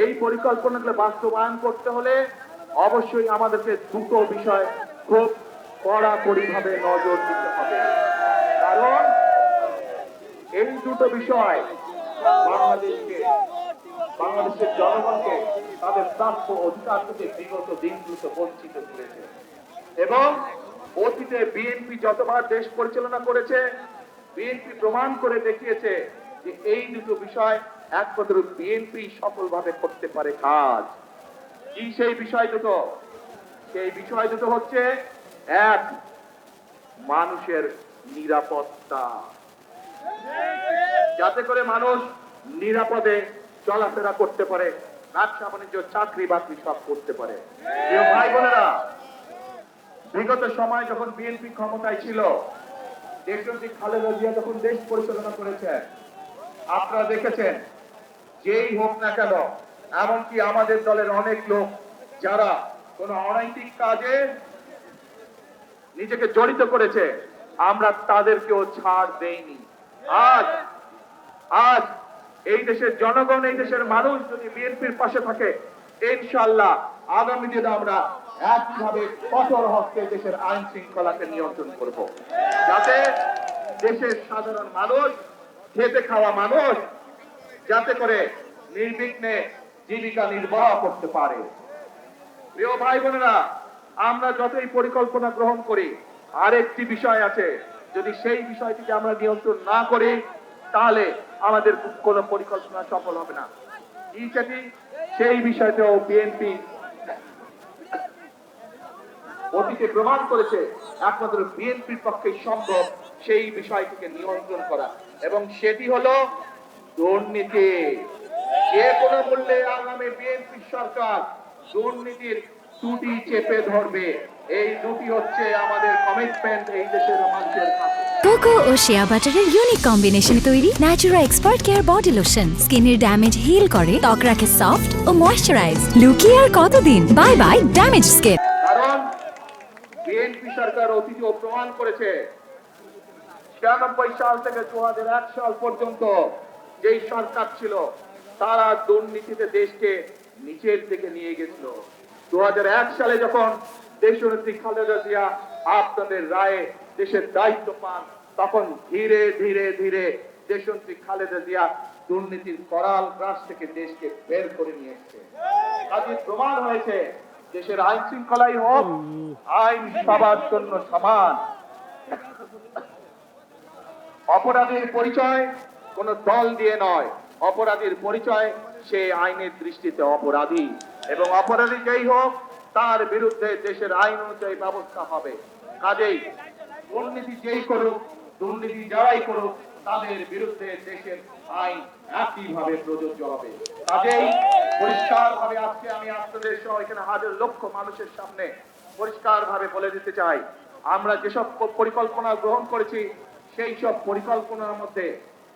এই পরিকল্পনাগুলো বাস্তবায়ন করতে হলে অবশ্যই আমাদেরকে দুটো বিষয় খুব কড়াকড়িভাবে নজর দিতে হবে। কারণ এই দুটো বিষয় বাংলাদেশের জনগণকে তাদের প্রাপ্য অধিকার থেকে বিগত দিনগুলোতে বঞ্চিত করেছে। এবং অতীতে বিএনপি যতবার দেশ পরিচালনা করেছে, বিএনপি প্রমাণ করে দেখিয়েছে যে এই দুটো বিষয় একমাত্র বিএনপি সফলভাবে করতে পারে কাজ। কি সেই বিষয় দুটো? সেই বিষয় দুটো হচ্ছে, এক, মানুষের নিরাপত্তা, যাতে করে মানুষ নিরাপদে চলাফেরা করতে পারে, ব্যবসা বাণিজ্য, চাকরি বাকরি সব করতে পারে। প্রিয় ভাই বোনেরা, বিগত সময় যখন বিএনপি ক্ষমতায় ছিল, দেশনেত্রী খালেদা জিয়া যখন দেশ পরিচালনা করেছেন, আপনারা দেখেছেন যেই হোক না কেন, এমনকি আমাদের দলের অনেক লোক যারা কোন অনৈতিক কাজে নিজেকে জড়িত করেছে, আমরা তাদেরকেও ছাড় দেইনি। আজ এই দেশের জনগণ, এই দেশের মানুষ যদি বিএনপির পাশে থাকে, ইনশাআল্লাহ আগামী দিনে আমরা একইভাবে কঠোর হস্তে দেশের আইন শৃঙ্খলাকে নিয়ন্ত্রণ করব, যাতে দেশের সাধারণ মানুষ, খেতে খাওয়া মানুষ যাতে করে নির্বিঘ্নে জীবিকা নির্বাহ করতে পারে। প্রিয় ভাই বোনেরা, আমরা যতই পরিকল্পনা গ্রহণ করি, আরেকটি বিষয় আছে, যদি সেই বিষয়টিকে আমরা নিয়ন্ত্রণ না করি, তাহলে আমাদের কোন পরিকল্পনা সফল হবে না। সেই বিষয়টাও বিএনপি অতীতে প্রমাণ করেছে একমাত্র বিএনপির পক্ষে সম্ভব সেই বিষয়টিকে নিয়ন্ত্রণ করা, এবং সেটি হলো দুর্নীতি। যে কোনো মূল্যে আগামী বিএনপি সরকার দুর্নীতির ত্রুটি চেপে ধরবে। এই দুটি হচ্ছে আমাদের কমিটমেন্ট এই দেশের মানুষের কাছে। কোকো ও শিয়া বাটারের ইউনিক কম্বিনেশনে তৈরি Natura expert care body lotion স্কিনের ড্যামেজ হিল করে, ত্বক রাখে সফট ও ময়শ্চারাইজ। লুকিয়ে আর কতদিন? Bye bye damage skin. কারণ বিএনপি সরকার অতীতে প্রমাণ করেছে, 96 সাল থেকে 2001 সাল পর্যন্ত যেই সরকার ছিল, তারা দুর্নীতিতে দেশকে নিচের দিকে নিয়ে গেছিল। 2001 সালে যখন দেশনেত্রী খালেদা জিয়া আপনাদের রায়ে দেশের দায়িত্ব পান, তখন ধীরে ধীরে ধীরে দেশনেত্রী খালেদা জিয়া দুর্নীতির করাল গ্রাস থেকে দেশকে বের করে নিয়ে এসেছে। কাজে প্রমাণ হয়েছে, দেশের আইন শৃঙ্খলাই হোক, আইন সবার জন্য সমান। অপরাধীর পরিচয় কোন দল দিয়ে নয়, অপরাধীর পরিচয় সে আইনের দৃষ্টিতে অপরাধী, এবং অপরাধী যেই হোক তার বিরুদ্ধে দেশের আইন অনুযায়ী ব্যবস্থা হবে। কাজেই দুর্নীতি যেই করুক, দুর্নীতি যারাই করুক, তাদের বিরুদ্ধে দেশের আইন একইভাবে প্রযোজ্য হবে। কাজেই পরিষ্কার ভাবে আজকে আমি আপনাদের সহ এখানে হাজার লক্ষ মানুষের সামনে পরিষ্কার ভাবে বলে দিতে চাই, আমরা যেসব পরিকল্পনা গ্রহণ করেছি, সেই সব পরিকল্পনার মধ্যে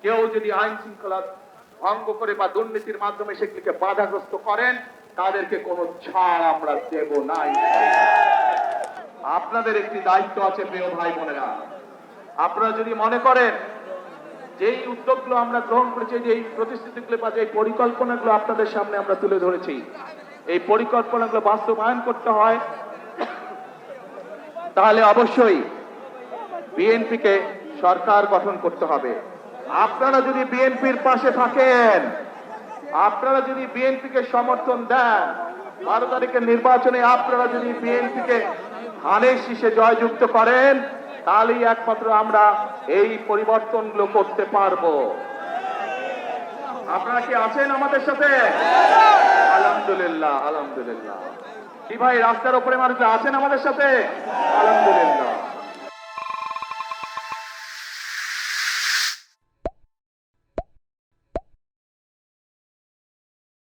কেউ যদি আইন শৃঙ্খলা ভঙ্গ করে বা দুর্নীতির মাধ্যমে সেগুলিকে বাধাগ্রস্ত করেন, তাদেরকে কোনো ছাড় আমরা দেব না। আপনাদের একটি দায়িত্ব আছে প্রিয় ভাই বোনেরা, আপনারা যদি মনে করেন যেই উদ্যোগগুলো আমরা গ্রহণ করেছি, যে এই প্রতিশ্রুতিগুলো বা যে পরিকল্পনাগুলো আপনাদের সামনে আমরা তুলে ধরেছি, এই পরিকল্পনাগুলো বাস্তবায়ন করতে হয়, তাহলে অবশ্যই বিএনপিকে সরকার গঠন করতে হবে। আপনারা যদি বিএনপির পাশে থাকেন, আপনারা যদি বিএনপিকে সমর্থন দেন, 12 তারিখের নির্বাচনে আপনারা যদি বিএনপিকে ধানের শীষে জয়যুক্ত করেন, তাহলেই একমাত্র আমরা এই পরিবর্তনগুলো করতে পারবো। আপনারা কি আছেন আমাদের সাথে? আলহামদুলিল্লাহ, আলহামদুলিল্লাহ। কি ভাই, রাস্তার উপরে মানুষ আছেন আমাদের সাথে? আলহামদুলিল্লাহ।